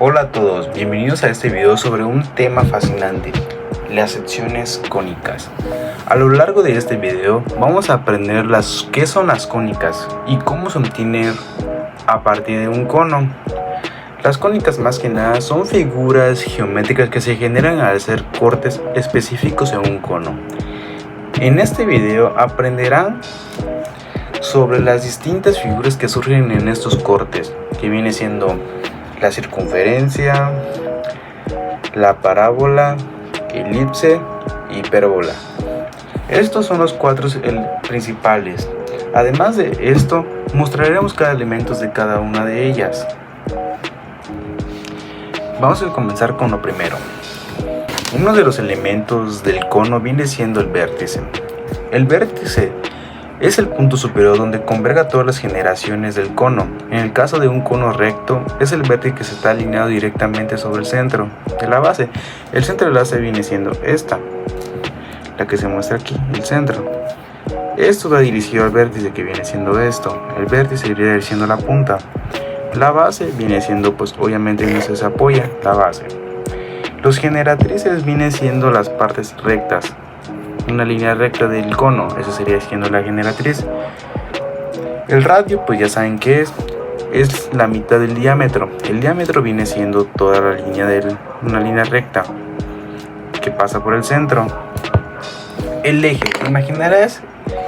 Hola a todos, bienvenidos a este video sobre un tema fascinante, las secciones cónicas. A lo largo de este video vamos a aprender qué son las cónicas y cómo se obtienen a partir de un cono. Las cónicas más que nada son figuras geométricas que se generan al hacer cortes específicos en un cono. En este video aprenderán sobre las distintas figuras que surgen en estos cortes, que viene siendo la circunferencia, la parábola, elipse y hipérbola. Estos son los cuatro principales. Además de esto, mostraremos cada elemento de cada una de ellas. Vamos a comenzar con lo primero. Uno de los elementos del cono viene siendo el vértice. El vértice es el punto superior donde convergen todas las generaciones del cono. En el caso de un cono recto, es el vértice que se está alineado directamente sobre el centro de la base. El centro de la base viene siendo esta, la que se muestra aquí, el centro. Esto va dirigido al vértice, que viene siendo esto. El vértice viene siendo la punta. La base viene siendo, pues obviamente, donde se apoya la base. Los generatrices vienen siendo las partes rectas. Una línea recta del cono, eso sería siendo la generatriz. El radio, pues ya saben que es la mitad del diámetro. El diámetro viene siendo toda la línea una línea recta que pasa por el centro. El eje, imaginarás,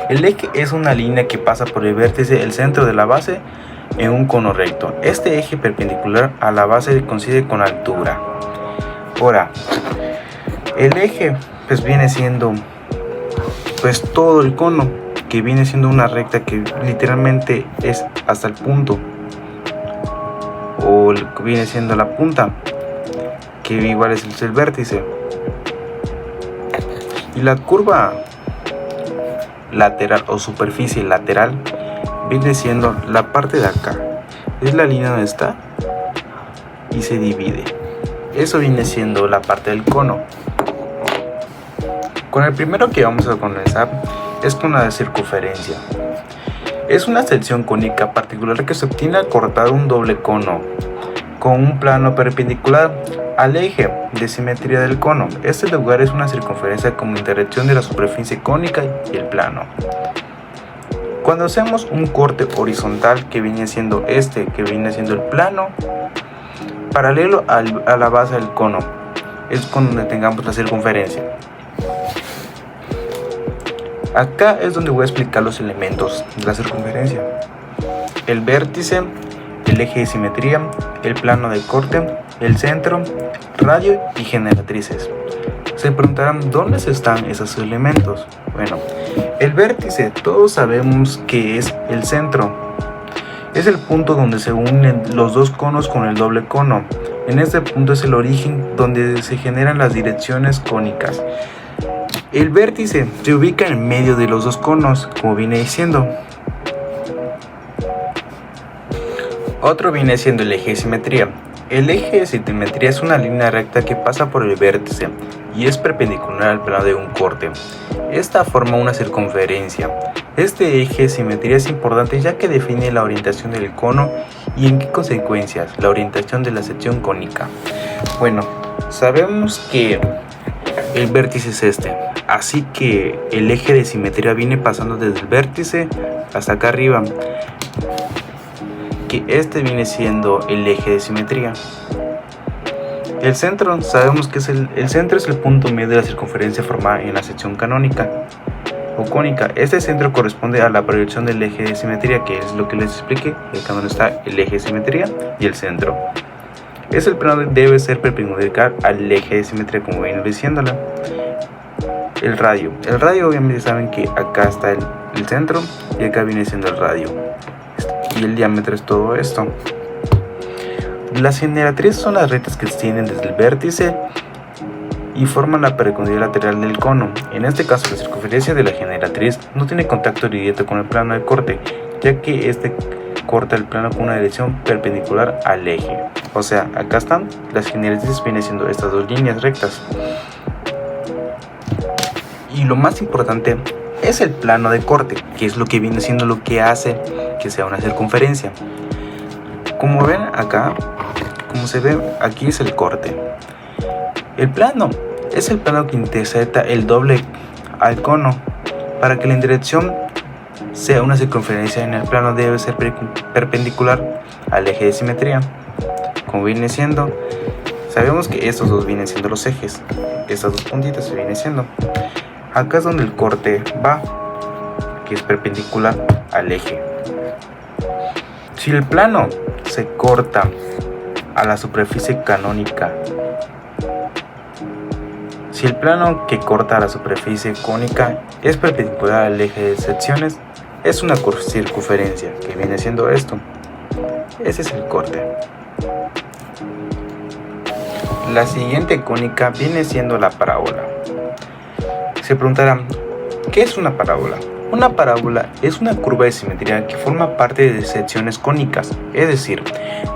el eje es una línea que pasa por el vértice, el centro de la base en un cono recto. Este eje perpendicular a la base coincide con la altura. Ahora, el eje pues viene siendo pues todo el cono, que viene siendo una recta que literalmente es hasta el punto, o viene siendo la punta, que igual es el vértice. Y la curva lateral o superficie lateral viene siendo la parte de acá, es la línea donde está y se divide. Eso viene siendo la parte del cono. Con el primero que vamos a comenzar es con la circunferencia. Es una sección cónica particular que se obtiene al cortar un doble cono con un plano perpendicular al eje de simetría del cono. Este lugar es una circunferencia como intersección de la superficie cónica y el plano. Cuando hacemos un corte horizontal, que viene siendo que viene siendo el plano paralelo a la base del cono, es con donde tengamos la circunferencia. Acá es donde voy a explicar los elementos de la circunferencia: el vértice, el eje de simetría, el plano de corte, el centro, radio y generatrices. Se preguntarán dónde están esos elementos. Bueno, el vértice todos sabemos que es el centro. Es el punto donde se unen los dos conos con el doble cono. En este punto es el origen donde se generan las direcciones cónicas. El vértice se ubica en medio de los dos conos, como viene diciendo. Otro viene siendo el eje de simetría. El eje de simetría es una línea recta que pasa por el vértice y es perpendicular al plano de un corte. Esta forma una circunferencia. Este eje de simetría es importante ya que define la orientación del cono y en qué consecuencias la orientación de la sección cónica. Bueno, sabemos que el vértice es así que el eje de simetría viene pasando desde el vértice hasta acá arriba, que viene siendo el eje de simetría. El centro, sabemos que el centro es el punto medio de la circunferencia formada en la sección canónica o cónica. Este centro corresponde a la proyección del eje de simetría, que es lo que les expliqué, acá donde está el eje de simetría y el centro. El plano debe ser perpendicular al eje de simetría, como viene diciéndola. El radio obviamente saben que acá está el centro y acá viene siendo el radio, y el diámetro es todo esto. Las generatrices son las rectas que se extienden desde el vértice y forman la perpendicular lateral del cono. En este caso, la circunferencia de la generatriz no tiene contacto directo con el plano de corte, ya que corta el plano con una dirección perpendicular al eje. O sea, acá están las generatrices, vienen siendo estas dos líneas rectas. Y lo más importante es el plano de corte, que es lo que viene siendo lo que hace que sea una circunferencia. Como ven acá, como se ve aquí, es el corte. El plano es el plano que intersecta el doble al cono. Para que la indirección sea una circunferencia en el plano debe ser perpendicular al eje de simetría. Como viene siendo, sabemos que estos dos vienen siendo los ejes. Estas dos puntitas se vienen siendo. Acá es donde el corte va, que es perpendicular al eje. Si el plano se corta a la superficie canónica, si el plano que corta a la superficie cónica es perpendicular al eje de secciones, es una circunferencia, que viene siendo esto. Ese es el corte. La siguiente cónica viene siendo la parábola. Se preguntarán, ¿qué es una parábola? Una parábola es una curva de simetría que forma parte de secciones cónicas, es decir,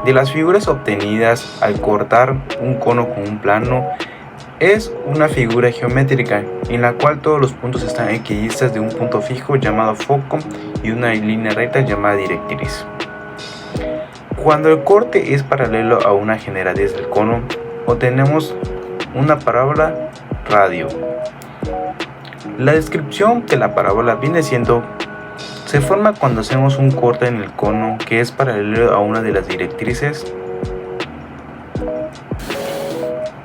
de las figuras obtenidas al cortar un cono con un plano. Es una figura geométrica en la cual todos los puntos están equidistas de un punto fijo llamado foco y una línea recta llamada directriz. Cuando el corte es paralelo a una generatriz del cono, obtenemos una parábola radio. La descripción de la parábola viene siendo: se forma cuando hacemos un corte en el cono que es paralelo a una de las directrices.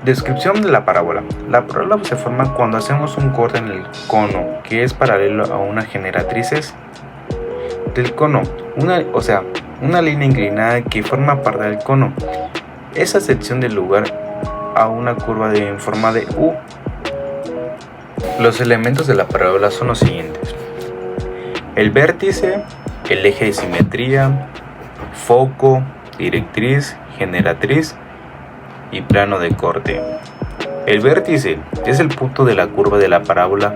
Descripción de la parábola. La parábola se forma cuando hacemos un corte en el cono que es paralelo a una generatrices del cono, una línea inclinada que forma parte del cono. Esa sección da lugar a una curva en forma de U. Los elementos de la parábola son los siguientes: el vértice, el eje de simetría, foco, directriz, generatriz y plano de corte. El vértice es el punto de la curva de la parábola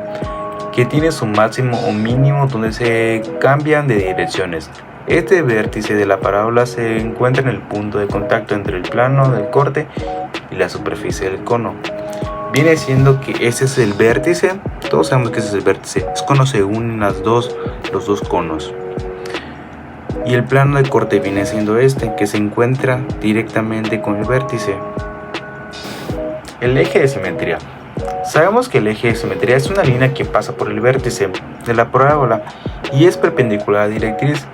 que tiene su máximo o mínimo donde se cambian de direcciones. Este vértice de la parábola se encuentra en el punto de contacto entre el plano del corte y la superficie del cono. Viene siendo que ese es el vértice. Todos sabemos que ese es el vértice. Es cuando se unen los dos conos. Y el plano de corte viene siendo este, que se encuentra directamente con el vértice. El eje de simetría. Sabemos que el eje de simetría es una línea que pasa por el vértice de la parábola y es perpendicular a la directriz.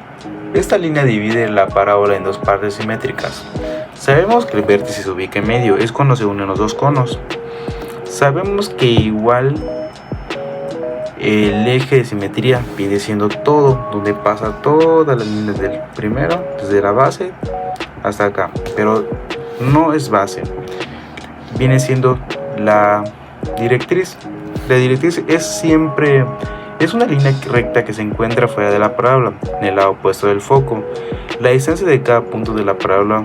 Esta línea divide la parábola en dos partes simétricas. Sabemos que el vértice se ubica en medio, es cuando se unen los dos conos. Sabemos que igual el eje de simetría viene siendo todo, donde pasa todas las líneas del primero, desde la base hasta acá, pero no es base, viene siendo la directriz. La directriz es una línea recta que se encuentra fuera de la parábola, en el lado opuesto del foco. La distancia de cada punto de la parábola,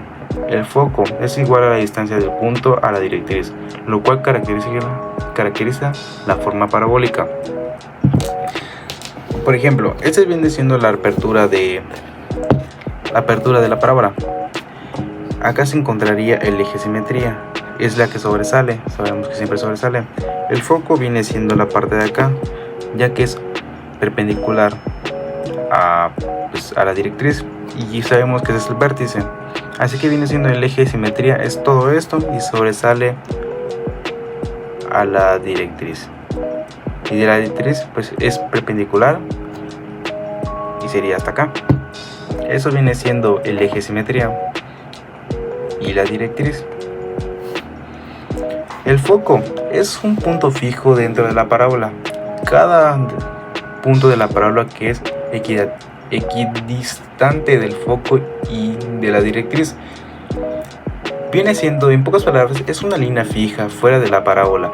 el foco, es igual a la distancia del punto a la directriz, lo cual caracteriza la forma parabólica. Por ejemplo, este viene siendo la apertura de la parábola. Acá se encontraría el eje de simetría, es la que sobresale, sabemos que siempre sobresale. El foco viene siendo la parte de acá, ya que es perpendicular a la directriz, y sabemos que ese es el vértice, así que viene siendo el eje de simetría, es todo esto y sobresale a la directriz, y de la directriz pues es perpendicular y sería hasta acá. Eso viene siendo el eje de simetría y la directriz. El foco es un punto fijo dentro de la parábola. Cada punto de la parábola que es equidistante del foco y de la directriz viene siendo, en pocas palabras, es una línea fija fuera de la parábola.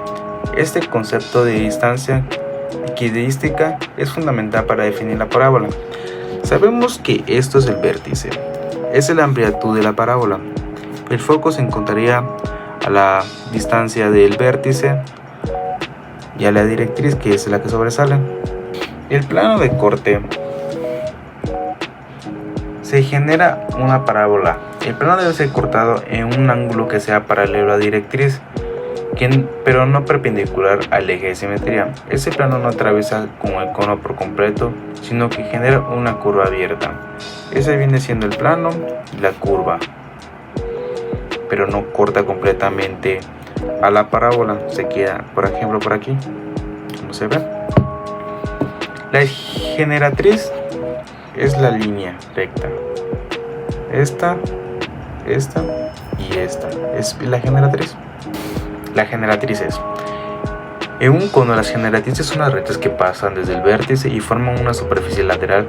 Este concepto de distancia equidistática es fundamental para definir la parábola. Sabemos que esto es el vértice, es la amplitud de la parábola. El foco se encontraría a la distancia del vértice y a la directriz, que es la que sobresale. El plano de corte. Se genera una parábola. El plano debe ser cortado en un ángulo que sea paralelo a la directriz, pero no perpendicular al eje de simetría. Ese plano no atraviesa con el cono por completo, sino que genera una curva abierta. Ese viene siendo el plano y la curva. pero no corta completamente a la parábola, se queda, por ejemplo, por aquí, como se ve. La generatriz es la línea recta, esta y esta es la generatriz. La generatriz es en un cono. Las generatrices son las rectas que pasan desde el vértice y forman una superficie lateral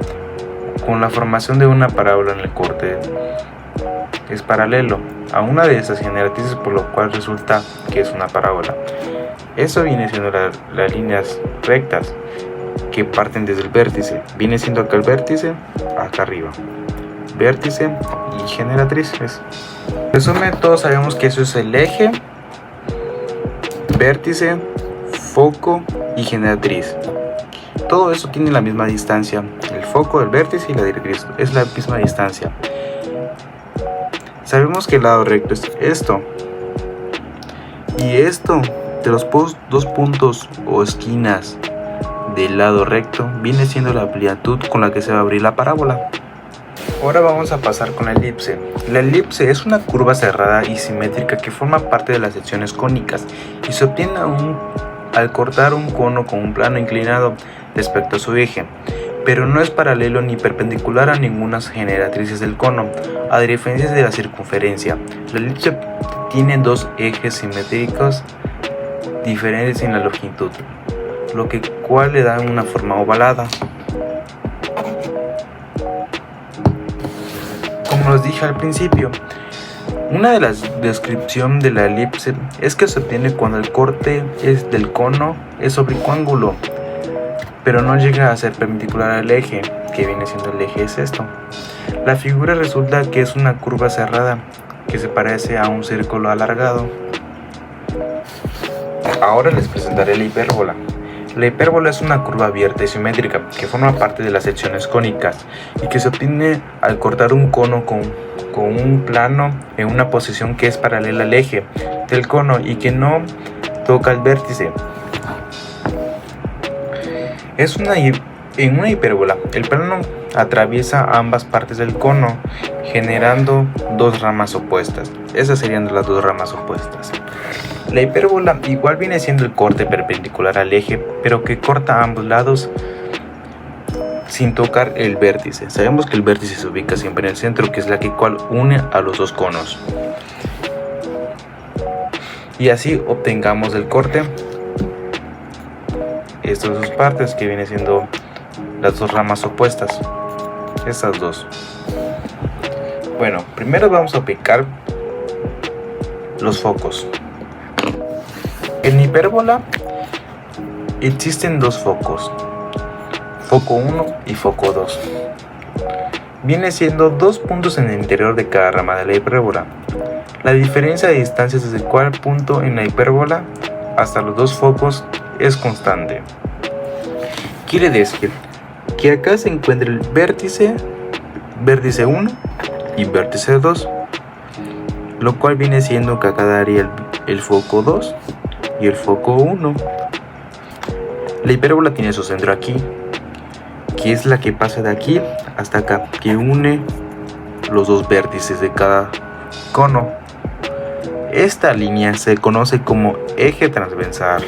con la formación de una parábola en el corte. Es paralelo a una de esas generatrices, por lo cual resulta que es una parábola. Eso viene siendo las líneas rectas que parten desde el vértice. Viene siendo acá el vértice, acá arriba. Vértice y generatrices. En resumen, todos sabemos que eso es el eje, vértice, foco y generatriz. Todo eso tiene la misma distancia. El foco, el vértice y la directriz es la misma distancia. Sabemos que el lado recto es esto. Y esto de los dos puntos o esquinas del lado recto viene siendo la amplitud con la que se va a abrir la parábola. Ahora vamos a pasar con la elipse. La elipse es una curva cerrada y simétrica que forma parte de las secciones cónicas y se obtiene al cortar un cono con un plano inclinado respecto a su eje, pero no es paralelo ni perpendicular a ninguna generatriz del cono, a diferencia de la circunferencia. La elipse tiene dos ejes simétricos diferentes en la longitud, lo que cual le da una forma ovalada. Como os dije al principio, una de las descripciones de la elipse es que se obtiene cuando el corte del cono es oblicuo ángulo, pero no llega a ser perpendicular al eje, que viene siendo el eje es esto. La figura resulta que es una curva cerrada que se parece a un círculo alargado. Ahora les presentaré la hipérbola. La hipérbola es una curva abierta y simétrica que forma parte de las secciones cónicas y que se obtiene al cortar un cono con un plano en una posición que es paralela al eje del cono y que no toca el vértice. En una hipérbola, el plano atraviesa ambas partes del cono, generando dos ramas opuestas. Esas serían las dos ramas opuestas. La hipérbola igual viene siendo el corte perpendicular al eje, pero que corta a ambos lados sin tocar el vértice. Sabemos que el vértice se ubica siempre en el centro, que es la que cual une a los dos conos. Y así obtengamos el corte. Estas dos partes que vienen siendo las dos ramas opuestas. Estas dos. Bueno, primero vamos a aplicar los focos. En hipérbola existen dos focos, foco 1 y foco 2. Viene siendo dos puntos en el interior de cada rama de la hipérbola. La diferencia de distancias desde cuál punto en la hipérbola hasta los dos focos es constante. Quiere decir que acá se encuentra el vértice 1 y vértice 2, lo cual viene siendo que acá daría el foco 2 y el foco 1. La hipérbola tiene su centro aquí, que es la que pasa de aquí hasta acá, que une los dos vértices de cada cono. Esta línea se conoce como eje transversal.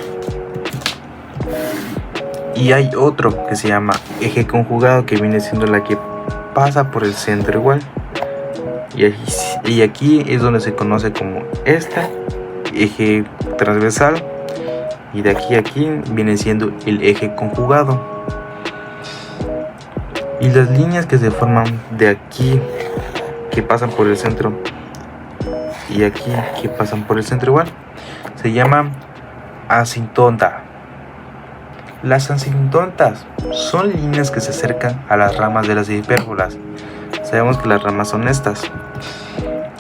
Y hay otro que se llama eje conjugado, que viene siendo la que pasa por el centro igual. Y aquí es donde se conoce como esta eje transversal, y de aquí a aquí viene siendo el eje conjugado. Y las líneas que se forman de aquí, que pasan por el centro, y aquí que pasan por el centro igual, se llaman asintota. Las asintotas son líneas que se acercan a las ramas de las hipérbolas. Sabemos que las ramas son estas,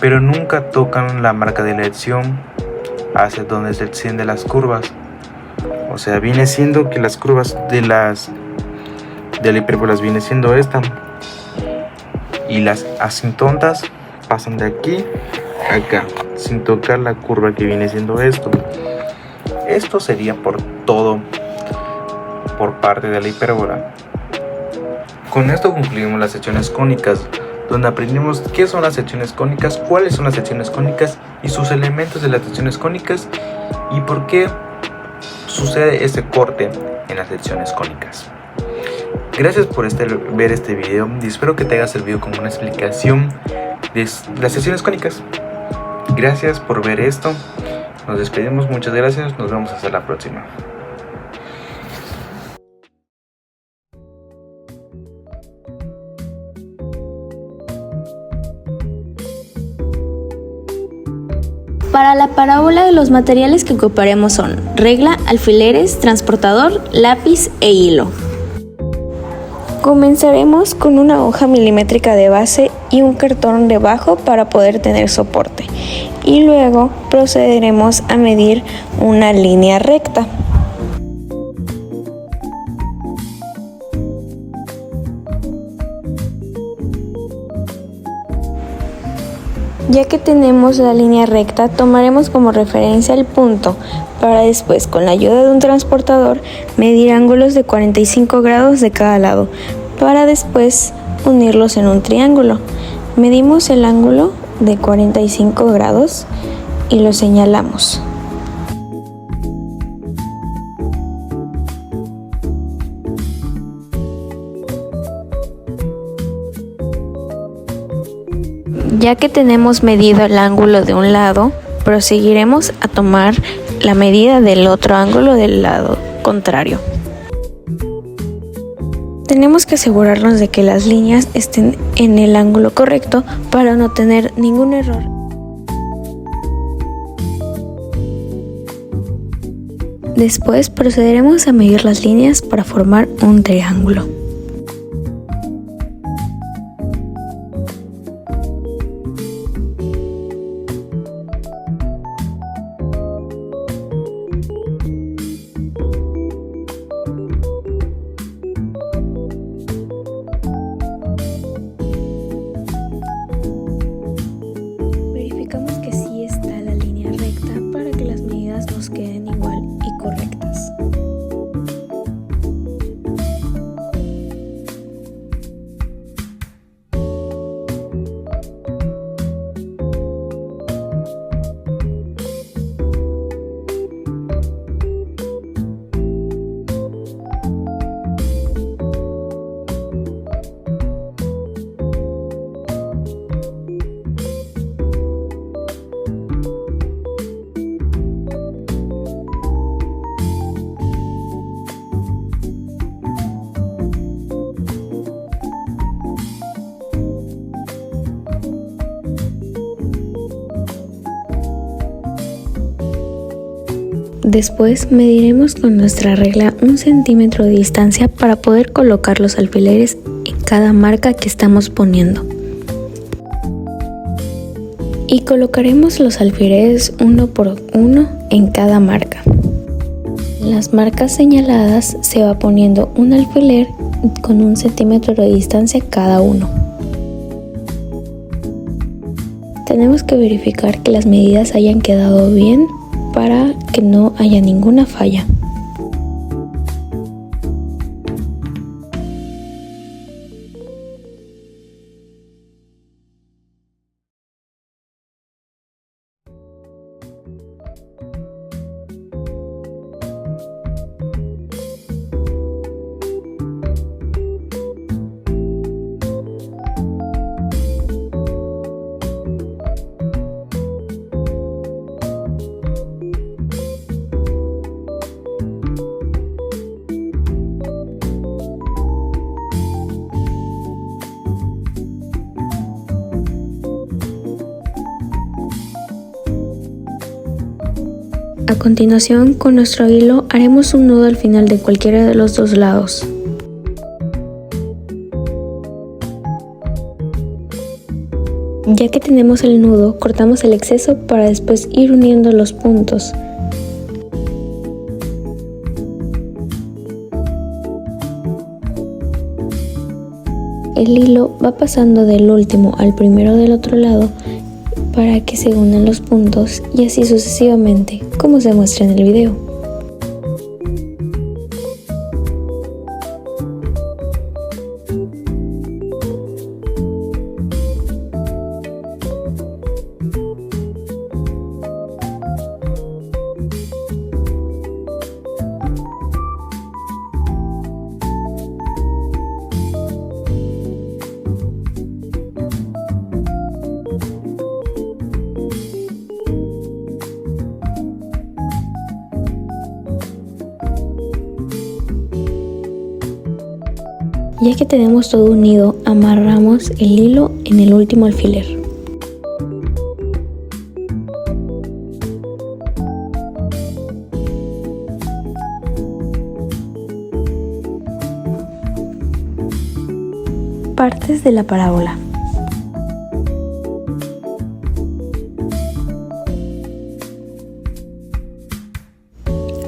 pero nunca tocan la marca de elección hacia donde se extienden las curvas. O sea, viene siendo que las curvas de la hipérbolas viene siendo esta, y las asintotas pasan de aquí a acá sin tocar la curva que viene siendo esto. Esto sería por todo por parte de la hipérbola. Con esto concluimos las secciones cónicas, donde aprendimos qué son las secciones cónicas, cuáles son las secciones cónicas y sus elementos de las secciones cónicas y por qué sucede ese corte en las secciones cónicas. Gracias por ver este video y espero que te haya servido como una explicación de las secciones cónicas. Gracias por ver esto. Nos despedimos, muchas gracias, nos vemos hasta la próxima. Para la parábola, los materiales que ocuparemos son regla, alfileres, transportador, lápiz e hilo. Comenzaremos con una hoja milimétrica de base y un cartón debajo para poder tener soporte. Y luego procederemos a medir una línea recta. Ya que tenemos la línea recta, tomaremos como referencia el punto para después, con la ayuda de un transportador, medir ángulos de 45 grados de cada lado para después unirlos en un triángulo. Medimos el ángulo de 45 grados y lo señalamos. Ya que tenemos medido el ángulo de un lado, proseguiremos a tomar la medida del otro ángulo del lado contrario. Tenemos que asegurarnos de que las líneas estén en el ángulo correcto para no tener ningún error. Después procederemos a medir las líneas para formar un triángulo. Verificamos que sí está la línea recta para que las medidas nos queden igual y correctas. Después mediremos con nuestra regla 1 centímetro de distancia para poder colocar los alfileres en cada marca que estamos poniendo. Y colocaremos los alfileres uno por uno en cada marca. En las marcas señaladas se va poniendo un alfiler con 1 centímetro de distancia cada uno. Tenemos que verificar que las medidas hayan quedado bien para que no haya ninguna falla. A continuación, con nuestro hilo haremos un nudo al final de cualquiera de los dos lados. Ya que tenemos el nudo, cortamos el exceso para después ir uniendo los puntos. El hilo va pasando del último al primero del otro lado para que se unan los puntos y así sucesivamente, como se muestra en el video. Ya que tenemos todo unido, amarramos el hilo en el último alfiler. Partes de la parábola.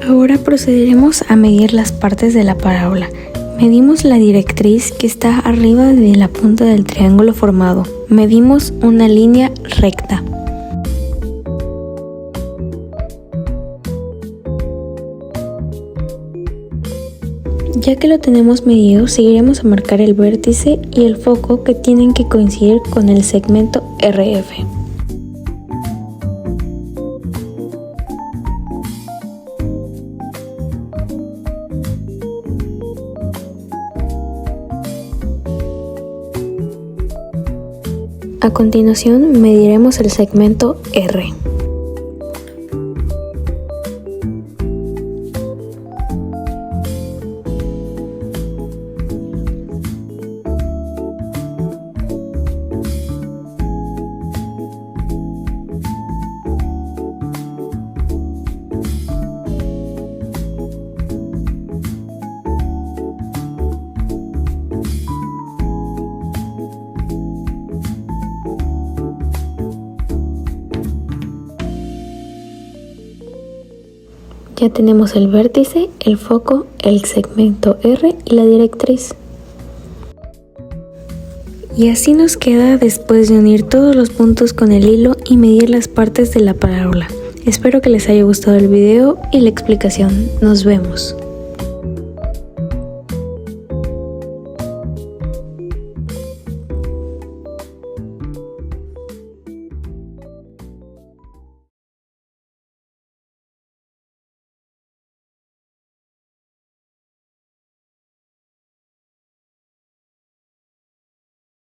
Ahora procederemos a medir las partes de la parábola. Medimos la directriz que está arriba de la punta del triángulo formado. Medimos una línea recta. Ya que lo tenemos medido, seguiremos a marcar el vértice y el foco que tienen que coincidir con el segmento RF. A continuación, mediremos el segmento R. Ya tenemos el vértice, el foco, el segmento R y la directriz. Y así nos queda después de unir todos los puntos con el hilo y medir las partes de la parábola. Espero que les haya gustado el video y la explicación. Nos vemos.